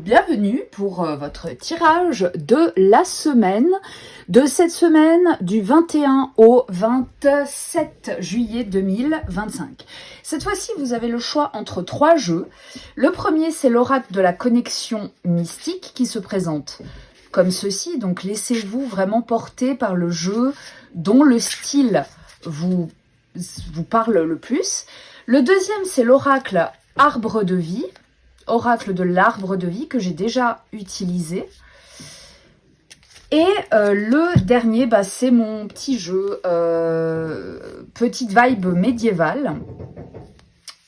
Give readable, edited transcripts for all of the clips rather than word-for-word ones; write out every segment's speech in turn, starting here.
bienvenue pour votre tirage de la semaine, de cette semaine du 21 au 27 juillet 2025. Cette fois-ci, vous avez le choix entre 3 jeux. Le premier, c'est l'oracle de la connexion mystique qui se présente comme ceci. Donc, laissez-vous vraiment porter par le jeu dont le style vous parle le plus. Le deuxième, c'est l'oracle arbre de vie. Oracle de l'arbre de vie que j'ai déjà utilisé. Et le dernier, c'est mon petit jeu, petite vibe médiévale.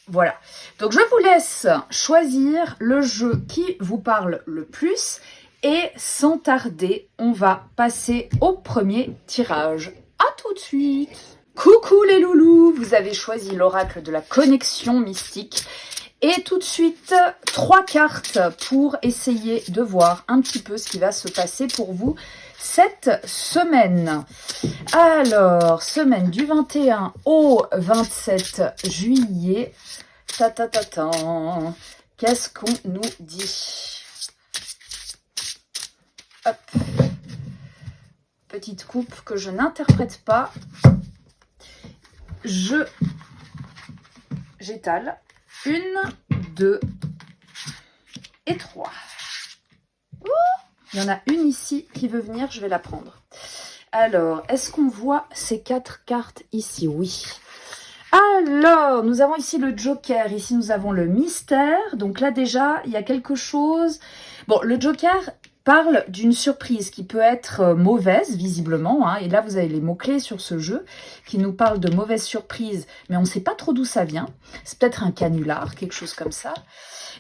Voilà. Donc, je vous laisse choisir le jeu qui vous parle le plus. Et sans tarder, on va passer au premier tirage. À tout de suite. Coucou les loulous, vous avez choisi l'oracle de la connexion mystique. Et tout de suite, 3 cartes pour essayer de voir un petit peu ce qui va se passer pour vous cette semaine. Alors, semaine du 21 au 27 juillet. Qu'est-ce qu'on nous dit? Hop. Petite coupe que je n'interprète pas. J'étale. 1, 2 et 3. Il y en a une ici qui veut venir, je vais la prendre. Alors, est-ce qu'on voit ces 4 cartes ici? Oui. Alors, nous avons ici le Joker, ici nous avons le mystère. Donc là déjà, il y a quelque chose. Bon, le Joker parle d'une surprise qui peut être mauvaise, visiblement. Et là, vous avez les mots-clés sur ce jeu qui nous parlent de mauvaise surprise, mais on ne sait pas trop d'où ça vient. C'est peut-être un canular, quelque chose comme ça.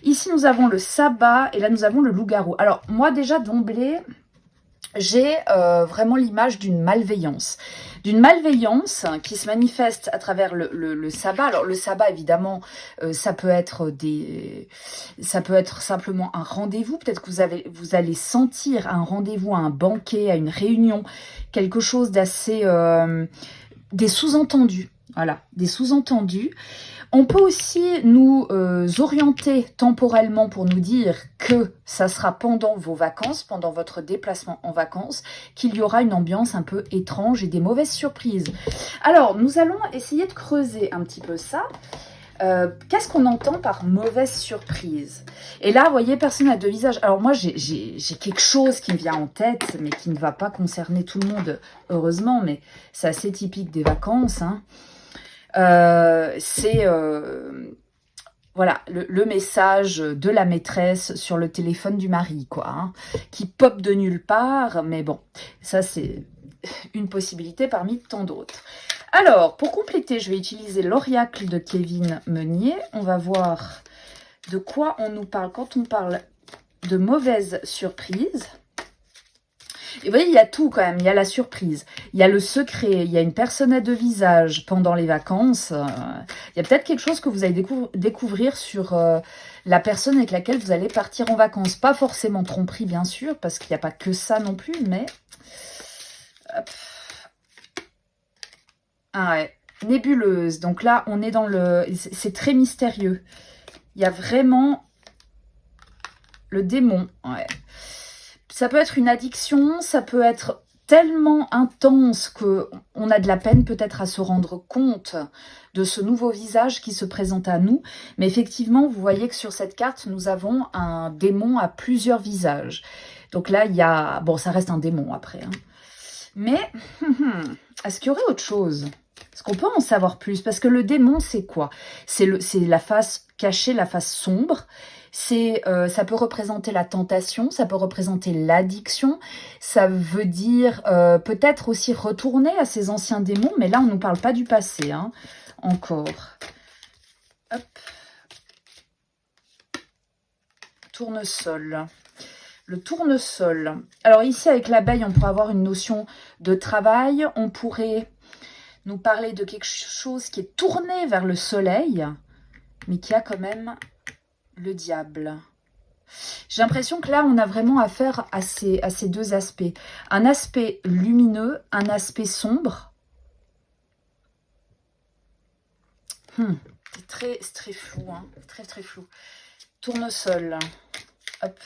Ici, nous avons le sabbat et là, nous avons le loup-garou. Alors, moi, déjà, d'emblée, j'ai vraiment l'image d'une malveillance. D'une malveillance qui se manifeste à travers le sabbat. Alors le sabbat, évidemment, ça peut être simplement un rendez-vous. Peut-être que vous allez sentir un rendez-vous, un banquet, à une réunion, quelque chose d'assez... des sous-entendus. Voilà, des sous-entendus. On peut aussi nous orienter temporellement pour nous dire que ça sera pendant vos vacances, pendant votre déplacement en vacances, qu'il y aura une ambiance un peu étrange et des mauvaises surprises. Alors, nous allons essayer de creuser un petit peu ça. Qu'est-ce qu'on entend par mauvaise surprise? Et là, vous voyez, personne n'a de visage. Alors moi, j'ai quelque chose qui me vient en tête, mais qui ne va pas concerner tout le monde, heureusement, mais c'est assez typique des vacances, hein. C'est voilà, le message de la maîtresse sur le téléphone du mari, quoi, hein, qui pop de nulle part, mais bon, ça c'est une possibilité parmi tant d'autres. Alors, pour compléter, je vais utiliser l'oracle de Kevin Meunier. On va voir de quoi on nous parle quand on parle de mauvaise surprise. Et vous voyez, il y a tout quand même. Il y a la surprise, il y a le secret, il y a une personne à 2 visages pendant les vacances. Il y a peut-être quelque chose que vous allez découvrir sur la personne avec laquelle vous allez partir en vacances. Pas forcément tromperie, bien sûr, parce qu'il n'y a pas que ça non plus, mais... Hop. Ah ouais, nébuleuse. Donc là, on est dans le... C'est très mystérieux. Il y a vraiment le démon. Ouais. Ça peut être une addiction, ça peut être tellement intense qu'on a de la peine peut-être à se rendre compte de ce nouveau visage qui se présente à nous. Mais effectivement, vous voyez que sur cette carte, nous avons un démon à plusieurs visages. Donc là, il y a... Bon, ça reste un démon après. Hein. Mais, est-ce qu'il y aurait autre chose? Est-ce qu'on peut en savoir plus? Parce que le démon, c'est quoi? C'est la face cachée, la face sombre. Ça peut représenter la tentation, ça peut représenter l'addiction, ça veut dire peut-être aussi retourner à ces anciens démons, mais là on ne nous parle pas du passé, hein, encore. Hop. Tournesol. Le tournesol. Alors ici avec l'abeille, on pourrait avoir une notion de travail, on pourrait nous parler de quelque chose qui est tourné vers le soleil, mais qui a quand même... le diable. J'ai l'impression que là, on a vraiment affaire à ces 2 aspects. Un aspect lumineux, un aspect sombre. C'est très flou, hein. Très flou. Tournesol. Hop.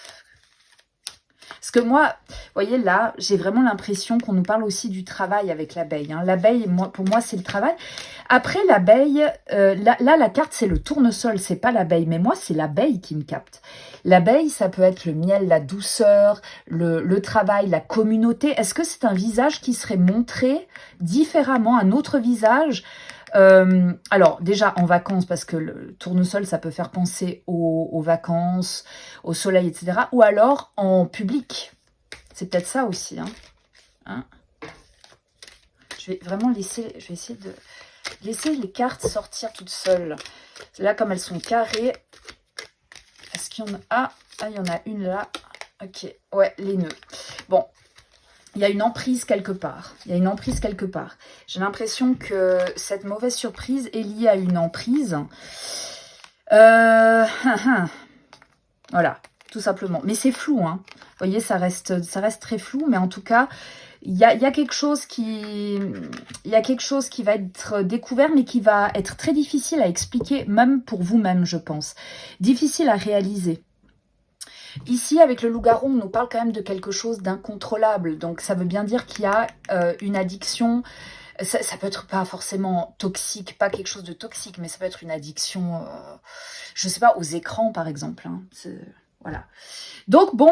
Parce que moi, vous voyez là, j'ai vraiment l'impression qu'on nous parle aussi du travail avec l'abeille. Hein. L'abeille, pour moi, c'est le travail. Après, l'abeille, là, la carte, c'est le tournesol, c'est pas l'abeille. Mais moi, c'est l'abeille qui me capte. L'abeille, ça peut être le miel, la douceur, le travail, la communauté. Est-ce que c'est un visage qui serait montré différemment, un autre visage? Alors, déjà en vacances, parce que le tournesol, ça peut faire penser aux vacances, au soleil, etc. Ou alors en public. C'est peut-être ça aussi. Hein. Je vais vraiment laisser, je vais essayer de laisser les cartes sortir toutes seules. Là, comme elles sont carrées, est-ce qu'il y en a... Ah, il y en a une là. Ok, ouais, les nœuds. Bon. Il y a une emprise quelque part. Il y a une emprise quelque part. J'ai l'impression que cette mauvaise surprise est liée à une emprise. Voilà, tout simplement. Mais c'est flou, hein. Vous voyez, ça reste très flou. Mais en tout cas, il y a quelque chose qui va être découvert, mais qui va être très difficile à expliquer, même pour vous-même, je pense. Difficile à réaliser. Ici, avec le loup-garou, on nous parle quand même de quelque chose d'incontrôlable. Donc, ça veut bien dire qu'il y a une addiction. Ça peut être pas forcément toxique, pas quelque chose de toxique, mais ça peut être une addiction, je sais pas, aux écrans, par exemple. Hein. Voilà. Donc, bon,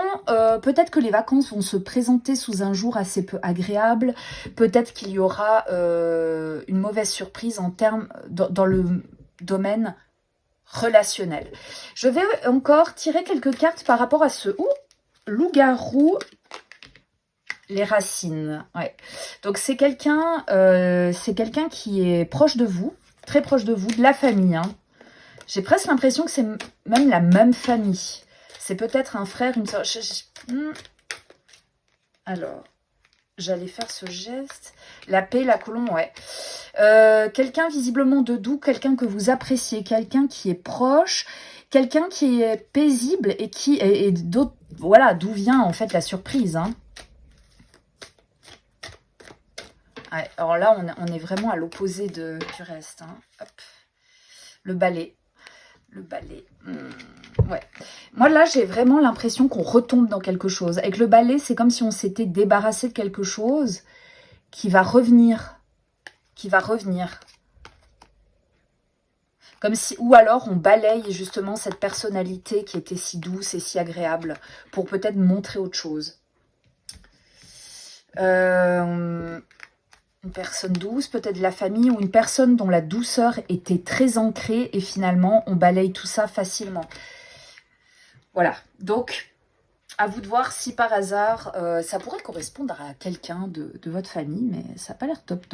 peut-être que les vacances vont se présenter sous un jour assez peu agréable. Peut-être qu'il y aura une mauvaise surprise en termes dans le domaine relationnel. Je vais encore tirer quelques cartes par rapport à ce loup-garou, les racines. Ouais. Donc c'est quelqu'un qui est proche de vous, très proche de vous, de la famille. Hein. J'ai presque l'impression que c'est même la même famille. C'est peut-être un frère, une soeur. Alors, j'allais faire ce geste. La paix, la colombe, ouais. Quelqu'un visiblement de doux, quelqu'un que vous appréciez, quelqu'un qui est proche, quelqu'un qui est paisible et qui voilà, d'où vient en fait la surprise. Hein. Ouais, alors là, on est vraiment à l'opposé du reste. Hein. Hop. Le balai. Le balai. Ouais. Moi, là, j'ai vraiment l'impression qu'on retombe dans quelque chose. Avec le balai, c'est comme si on s'était débarrassé de quelque chose qui va revenir. Comme si, ou alors on balaye justement cette personnalité qui était si douce et si agréable pour peut-être montrer autre chose. Une personne douce, peut-être de la famille, ou une personne dont la douceur était très ancrée et finalement on balaye tout ça facilement. Voilà, donc à vous de voir si par hasard ça pourrait correspondre à quelqu'un de votre famille, mais ça n'a pas l'air top.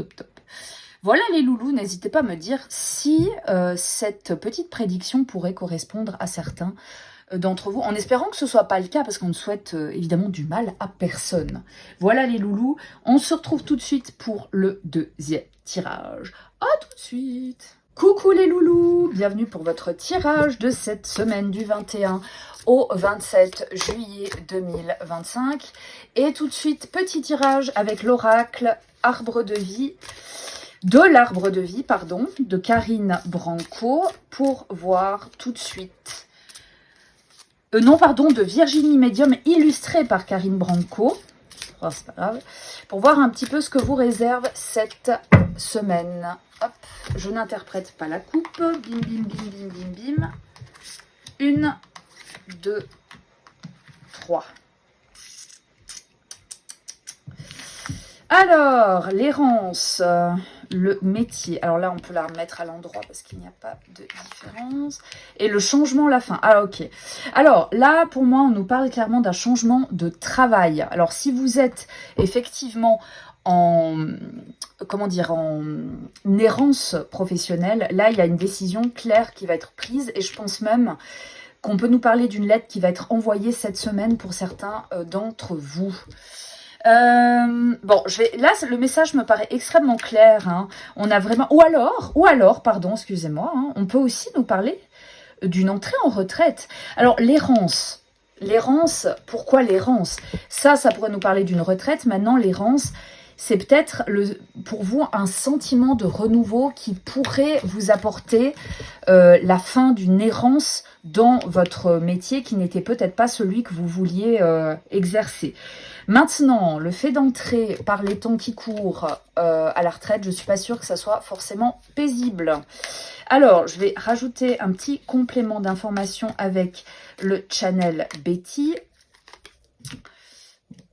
Voilà les loulous, n'hésitez pas à me dire si cette petite prédiction pourrait correspondre à certains d'entre vous, en espérant que ce ne soit pas le cas, parce qu'on ne souhaite évidemment du mal à personne. Voilà les loulous, on se retrouve tout de suite pour le deuxième tirage. À tout de suite. Coucou les loulous, bienvenue pour votre tirage de cette semaine du 21 au 27 juillet 2025. Et tout de suite, petit tirage avec l'oracle Arbre de Vie, de Karine Branco, pour voir tout de suite. De Virginie Médium, illustré par Karine Branco. Oh, c'est pas grave. Pour voir un petit peu ce que vous réserve cette semaine. Hop, je n'interprète pas la coupe. Bim, bim, bim, bim, bim, bim. 1, 2, 3. Alors, l'errance, le métier. Alors là, on peut la remettre à l'endroit parce qu'il n'y a pas de différence. Et le changement à la fin. Ah, ok. Alors là, pour moi, on nous parle clairement d'un changement de travail. Alors, si vous êtes effectivement en errance professionnelle, là, il y a une décision claire qui va être prise. Et je pense même qu'on peut nous parler d'une lettre qui va être envoyée cette semaine pour certains d'entre vous. Là, le message me paraît extrêmement clair. Hein. On a vraiment... Ou alors, pardon, excusez-moi, hein, on peut aussi nous parler d'une entrée en retraite. Alors, l'errance. L'errance, pourquoi l'errance? Ça pourrait nous parler d'une retraite. Maintenant, l'errance, c'est peut-être pour vous un sentiment de renouveau qui pourrait vous apporter la fin d'une errance dans votre métier qui n'était peut-être pas celui que vous vouliez exercer. Maintenant, le fait d'entrer par les temps qui courent à la retraite, je ne suis pas sûre que ça soit forcément paisible. Alors, je vais rajouter un petit complément d'information avec le channel Betty.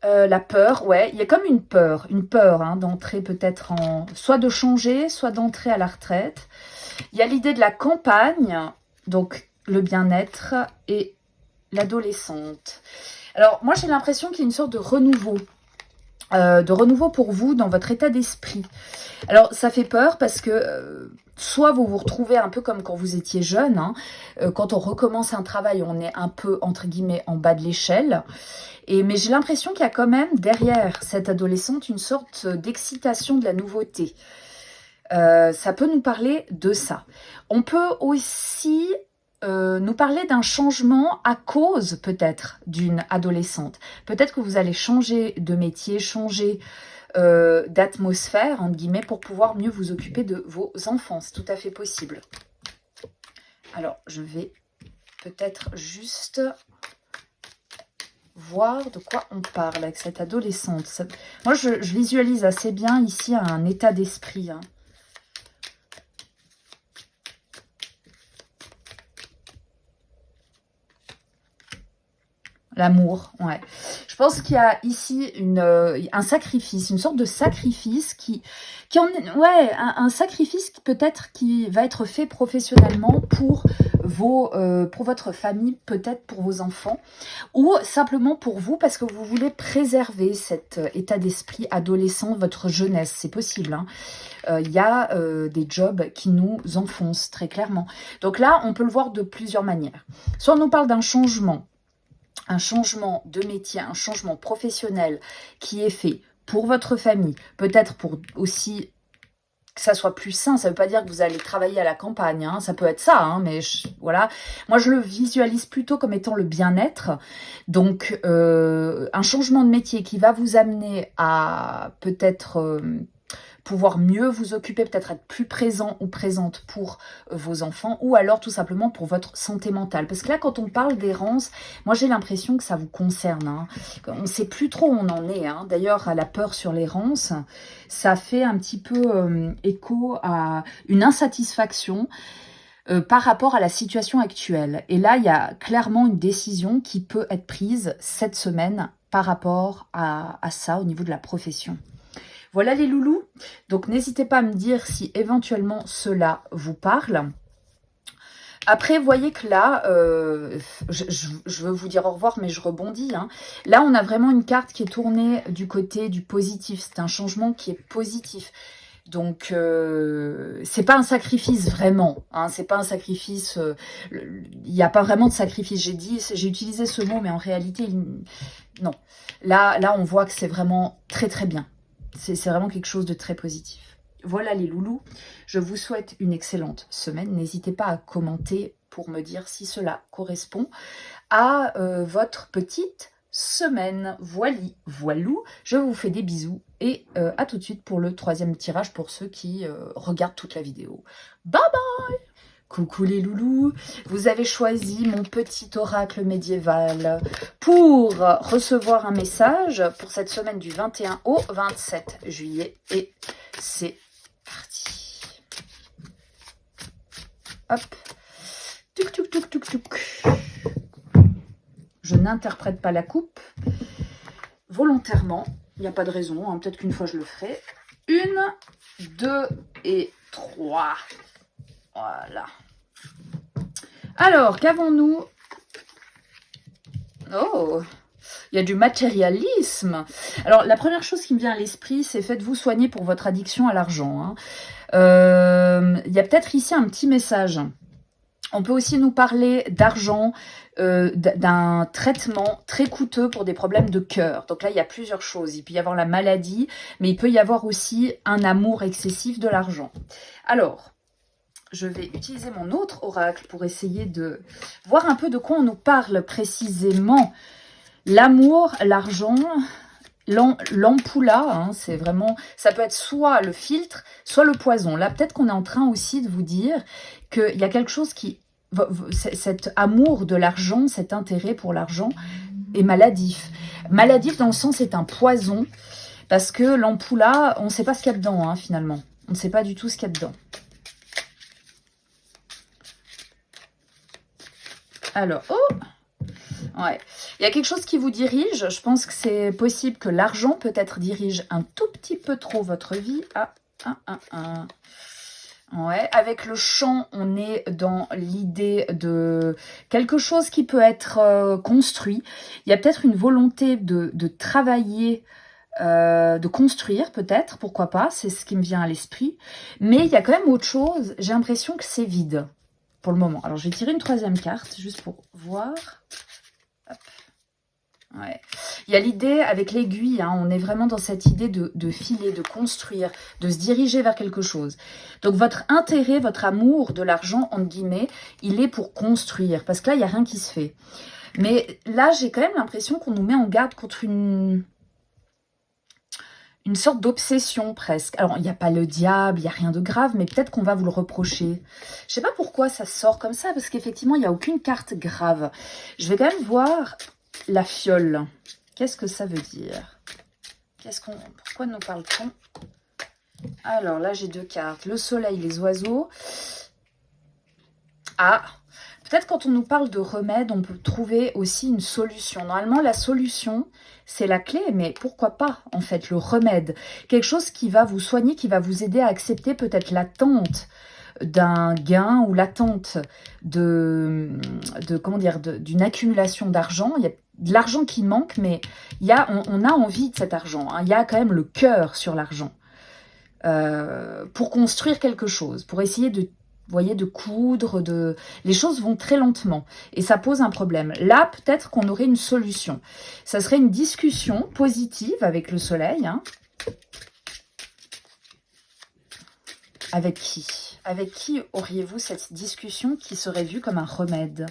La peur, ouais, il y a comme une peur hein, d'entrer peut-être soit de changer, soit d'entrer à la retraite. Il y a l'idée de la campagne, donc le bien-être et l'adolescente. Alors, moi, j'ai l'impression qu'il y a une sorte de renouveau pour vous dans votre état d'esprit. Alors, ça fait peur parce que soit vous vous retrouvez un peu comme quand vous étiez jeune, hein, quand on recommence un travail, on est un peu, entre guillemets, en bas de l'échelle. Mais j'ai l'impression qu'il y a quand même derrière cette adolescente une sorte d'excitation de la nouveauté. Ça peut nous parler de ça. On peut aussi nous parler d'un changement à cause peut-être d'une adolescente. Peut-être que vous allez changer de métier, changer d'atmosphère, entre guillemets, pour pouvoir mieux vous occuper de vos enfants. C'est tout à fait possible. Alors, je vais peut-être juste voir de quoi on parle avec cette adolescente. Moi, je visualise assez bien ici un état d'esprit, hein. L'amour, ouais. Je pense qu'il y a ici un sacrifice, une sorte de sacrifice un sacrifice peut-être qui va être fait professionnellement pour votre famille, peut-être pour vos enfants, ou simplement pour vous parce que vous voulez préserver cet état d'esprit adolescent, votre jeunesse, c'est possible, hein. Il y a des jobs qui nous enfoncent très clairement. Donc là, on peut le voir de plusieurs manières. Soit on nous parle d'un changement de métier, un changement professionnel qui est fait pour votre famille, peut-être pour aussi que ça soit plus sain. Ça ne veut pas dire que vous allez travailler à la campagne, hein, ça peut être ça, hein, mais voilà. Moi, je le visualise plutôt comme étant le bien-être. Donc, un changement de métier qui va vous amener à peut-être pouvoir mieux vous occuper, peut-être être plus présent ou présente pour vos enfants, ou alors tout simplement pour votre santé mentale. Parce que là, quand on parle d'errance, moi j'ai l'impression que ça vous concerne, hein. On ne sait plus trop où on en est, hein. D'ailleurs, à la peur sur l'errance, ça fait un petit peu écho à une insatisfaction par rapport à la situation actuelle. Et là, il y a clairement une décision qui peut être prise cette semaine par rapport à ça au niveau de la profession. Voilà les loulous, donc n'hésitez pas à me dire si éventuellement cela vous parle. Après, vous voyez que là, je veux vous dire au revoir, mais je rebondis, hein. Là, on a vraiment une carte qui est tournée du côté du positif. C'est un changement qui est positif. Donc, c'est pas un sacrifice vraiment, hein, c'est pas un sacrifice, il n'y a pas vraiment de sacrifice. J'ai utilisé ce mot, mais en réalité, non. Là, on voit que c'est vraiment très très bien. C'est vraiment quelque chose de très positif. Voilà les loulous, je vous souhaite une excellente semaine. N'hésitez pas à commenter pour me dire si cela correspond à votre petite semaine. Voilou, je vous fais des bisous et à tout de suite pour le 3e tirage pour ceux qui regardent toute la vidéo. Bye bye! Coucou les loulous, vous avez choisi mon petit oracle médiéval pour recevoir un message pour cette semaine du 21 au 27 juillet. Et c'est parti. Hop. Tuc, tuc, tuc, tuc, tuc. Je n'interprète pas la coupe volontairement. Il n'y a pas de raison, hein. Peut-être qu'une fois je le ferai. 1, 2 et 3. Voilà. Alors, qu'avons-nous? Oh, il y a du matérialisme. Alors, la première chose qui me vient à l'esprit, c'est faites-vous soigner pour votre addiction à l'argent, hein. Il y a peut-être ici un petit message. On peut aussi nous parler d'argent, d'un traitement très coûteux pour des problèmes de cœur. Donc là, il y a plusieurs choses. Il peut y avoir la maladie, mais il peut y avoir aussi un amour excessif de l'argent. Alors, je vais utiliser mon autre oracle pour essayer de voir un peu de quoi on nous parle précisément. L'amour, l'argent l'ampoula, hein, c'est vraiment, ça peut être soit le filtre, soit le poison. Là, peut-être qu'on est en train aussi de vous dire qu'il y a quelque chose qui, cet amour de l'argent, cet intérêt pour l'argent est maladif. Maladif dans le sens, c'est un poison, parce que l'ampoula, on ne sait pas ce qu'il y a dedans, hein, finalement. On ne sait pas du tout ce qu'il y a dedans. Alors, oh! Ouais. Il y a quelque chose qui vous dirige. Je pense que c'est possible que l'argent peut-être dirige un tout petit peu trop votre vie. Ouais. Avec le champ, on est dans l'idée de quelque chose qui peut être construit. Il y a peut-être une volonté de travailler, de construire peut-être, pourquoi pas. C'est ce qui me vient à l'esprit. Mais il y a quand même autre chose. J'ai l'impression que c'est vide pour le moment. Alors, je vais tirer une troisième carte juste pour voir. Hop. Ouais. Il y a l'idée avec l'aiguille, hein, on est vraiment dans cette idée de filer, de construire, de se diriger vers quelque chose. Donc votre intérêt, votre amour de l'argent, entre guillemets, il est pour construire, parce que là, il n'y a rien qui se fait. Mais là, j'ai quand même l'impression qu'on nous met en garde contre une sorte d'obsession presque. Alors, il n'y a pas le diable, il n'y a rien de grave, mais peut-être qu'on va vous le reprocher. Je sais pas pourquoi ça sort comme ça, parce qu'effectivement, il n'y a aucune carte grave. Je vais quand même voir la fiole. Qu'est-ce que ça veut dire? Pourquoi nous parle-t-on? Alors, là, j'ai deux cartes. Le soleil, les oiseaux. Ah, peut-être quand on nous parle de remède, on peut trouver aussi une solution. Normalement, la solution, c'est la clé, mais pourquoi pas, en fait, le remède. Quelque chose qui va vous soigner, qui va vous aider à accepter peut-être l'attente d'un gain ou l'attente d'une accumulation d'argent. Il y a de l'argent qui manque, mais on a envie de cet argent. Hein. Il y a quand même le cœur sur l'argent pour construire quelque chose, pour essayer de voyez, de coudre, les choses vont très lentement et ça pose un problème. Là, peut-être qu'on aurait une solution. Ça serait une discussion positive avec le soleil. Hein. Avec qui? Avec qui auriez-vous cette discussion qui serait vue comme un remède?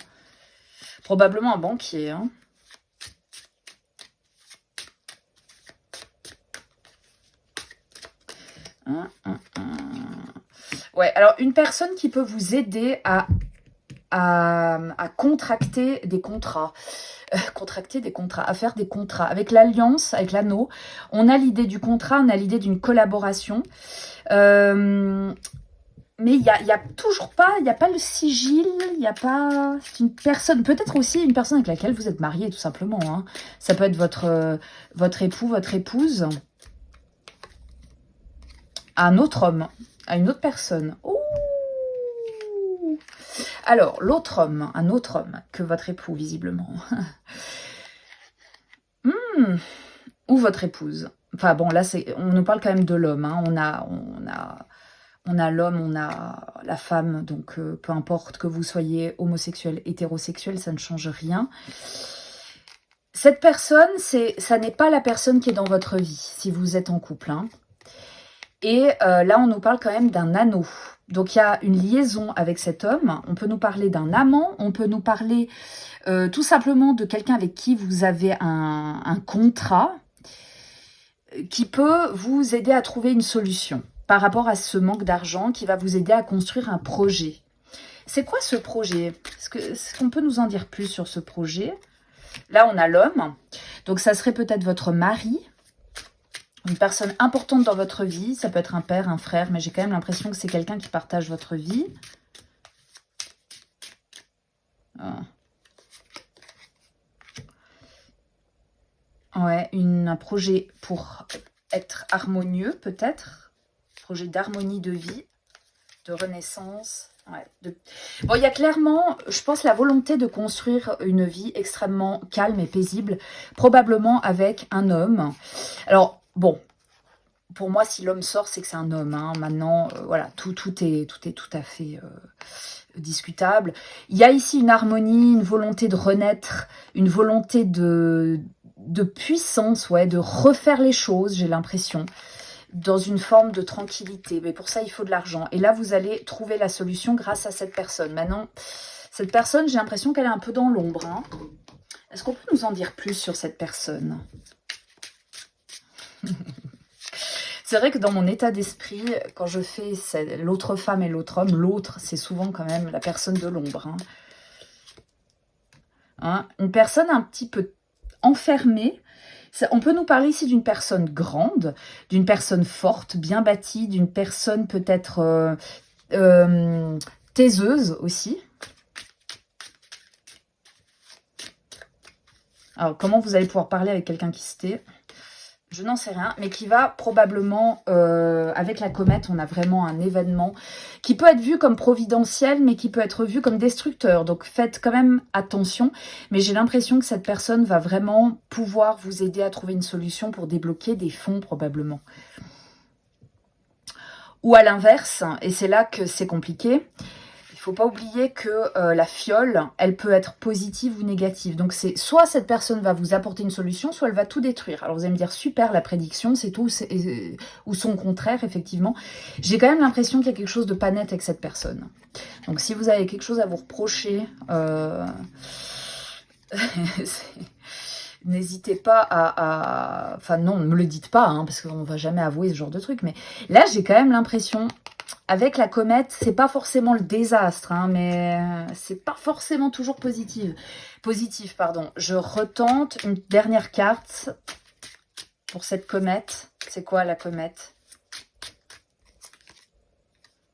Probablement un banquier. Hein. Ouais, alors une personne qui peut vous aider à contracter des contrats. À faire des contrats. Avec l'alliance, avec l'anneau, on a l'idée du contrat, on a l'idée d'une collaboration. Mais il y a toujours pas, il n'y a pas le sigil, il n'y a pas... C'est une personne, peut-être aussi une personne avec laquelle vous êtes marié, tout simplement. Hein. Ça peut être votre époux, votre épouse. À un autre homme, à une autre personne. Ouh. Alors, l'autre homme, un autre homme que votre époux, visiblement. Ou votre épouse. Enfin bon, là, on nous parle quand même de l'homme. Hein. On a l'homme, on a la femme, donc peu importe que vous soyez homosexuel, hétérosexuel, ça ne change rien. Cette personne, ça n'est pas la personne qui est dans votre vie, si vous êtes en couple. Hein. Et là, on nous parle quand même d'un anneau. Donc, il y a une liaison avec cet homme. On peut nous parler d'un amant. On peut nous parler tout simplement de quelqu'un avec qui vous avez un contrat qui peut vous aider à trouver une solution par rapport à ce manque d'argent, qui va vous aider à construire un projet. C'est quoi ce projet? Est-ce qu'on peut nous en dire plus sur ce projet? Là, on a l'homme. Donc, ça serait peut-être votre mari. Une personne importante dans votre vie, ça peut être un père, un frère, mais j'ai quand même l'impression que c'est quelqu'un qui partage votre vie. Ah. Ouais, un projet pour être harmonieux, peut-être. Projet d'harmonie de vie, de renaissance. Ouais, Bon, il y a clairement, je pense, la volonté de construire une vie extrêmement calme et paisible, probablement avec un homme. Alors, bon... Pour moi, si l'homme sort, c'est que c'est un homme. Hein. Maintenant, voilà, tout est tout à fait discutable. Il y a ici une harmonie, une volonté de renaître, une volonté de puissance, ouais, de refaire les choses, j'ai l'impression, dans une forme de tranquillité. Mais pour ça, il faut de l'argent. Et là, vous allez trouver la solution grâce à cette personne. Maintenant, cette personne, j'ai l'impression qu'elle est un peu dans l'ombre. Hein. Est-ce qu'on peut nous en dire plus sur cette personne ? C'est vrai que dans mon état d'esprit, quand je fais l'autre femme et l'autre homme, l'autre, c'est souvent quand même la personne de l'ombre. Une personne un petit peu enfermée. On peut nous parler ici d'une personne grande, d'une personne forte, bien bâtie, d'une personne peut-être taiseuse aussi. Alors, comment vous allez pouvoir parler avec quelqu'un qui se tait? Je n'en sais rien, mais qui va probablement, avec la comète, on a vraiment un événement qui peut être vu comme providentiel, mais qui peut être vu comme destructeur. Donc faites quand même attention, mais j'ai l'impression que cette personne va vraiment pouvoir vous aider à trouver une solution pour débloquer des fonds probablement. Ou à l'inverse, et c'est là que c'est compliqué, il ne faut pas oublier que la fiole, elle peut être positive ou négative. Donc, c'est soit cette personne va vous apporter une solution, soit elle va tout détruire. Alors, vous allez me dire, super, la prédiction, c'est tout, ou son contraire, effectivement. J'ai quand même l'impression qu'il y a quelque chose de pas net avec cette personne. Donc, si vous avez quelque chose à vous reprocher, n'hésitez pas à... Enfin, non, ne me le dites pas, hein, parce qu'on ne va jamais avouer ce genre de truc. Mais là, j'ai quand même l'impression... Avec la comète, c'est pas forcément le désastre, hein, mais c'est pas forcément toujours positif. Pardon. Je retente une dernière carte pour cette comète. C'est quoi la comète?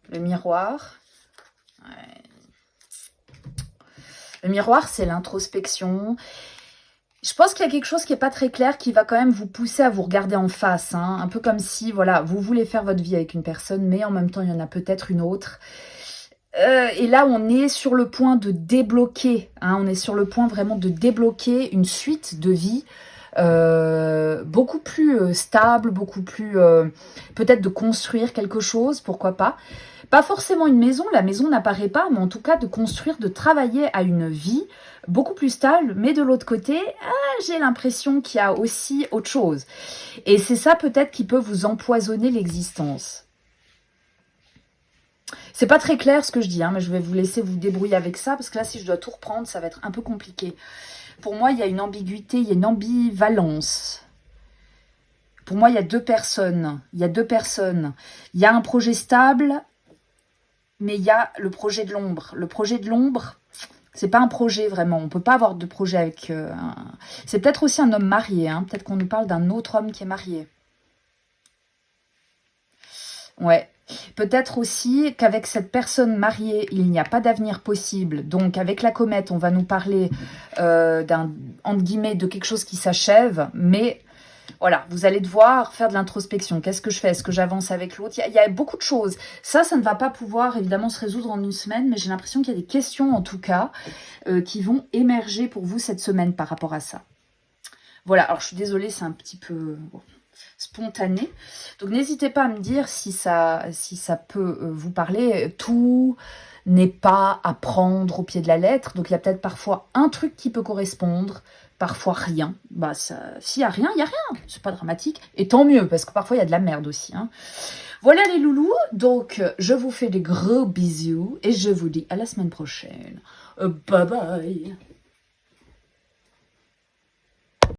Le miroir. Ouais. Le miroir, c'est l'introspection. Je pense qu'il y a quelque chose qui n'est pas très clair, qui va quand même vous pousser à vous regarder en face. Hein. Un peu comme si, voilà, vous voulez faire votre vie avec une personne, mais en même temps, il y en a peut-être une autre. Et là, on est sur le point de débloquer. Hein, on est sur le point vraiment de débloquer une suite de vie beaucoup plus stable, beaucoup plus... peut-être de construire quelque chose, pourquoi pas. Pas forcément une maison, la maison n'apparaît pas, mais en tout cas de construire, de travailler à une vie beaucoup plus stable. Mais de l'autre côté, j'ai l'impression qu'il y a aussi autre chose. Et c'est ça peut-être qui peut vous empoisonner l'existence. C'est pas très clair ce que je dis, hein, mais je vais vous laisser vous débrouiller avec ça, parce que là, si je dois tout reprendre, ça va être un peu compliqué. Pour moi, il y a une ambiguïté, il y a une ambivalence. Pour moi, il y a deux personnes. Il y a un projet stable, mais il y a le projet de l'ombre. Le projet de l'ombre, c'est pas un projet vraiment. On peut pas avoir de projet avec... C'est peut-être aussi un homme marié. Hein. Peut-être qu'on nous parle d'un autre homme qui est marié. Ouais. Peut-être aussi qu'avec cette personne mariée, il n'y a pas d'avenir possible. Donc, avec la comète, on va nous parler entre guillemets, de quelque chose qui s'achève, mais... Voilà, vous allez devoir faire de l'introspection. Qu'est-ce que je fais? Est-ce que j'avance avec l'autre? Il y a beaucoup de choses. Ça ne va pas pouvoir évidemment se résoudre en une semaine, mais j'ai l'impression qu'il y a des questions en tout cas qui vont émerger pour vous cette semaine par rapport à ça. Voilà, alors je suis désolée, c'est un petit peu spontané. Donc n'hésitez pas à me dire si ça peut vous parler. Tout n'est pas à prendre au pied de la lettre. Donc il y a peut-être parfois un truc qui peut correspondre, parfois rien. Bah s'il y a rien, il y a rien. C'est pas dramatique. Et tant mieux, parce que parfois il y a de la merde aussi. Hein. Voilà les loulous. Donc je vous fais des gros bisous et je vous dis à la semaine prochaine. Bye bye.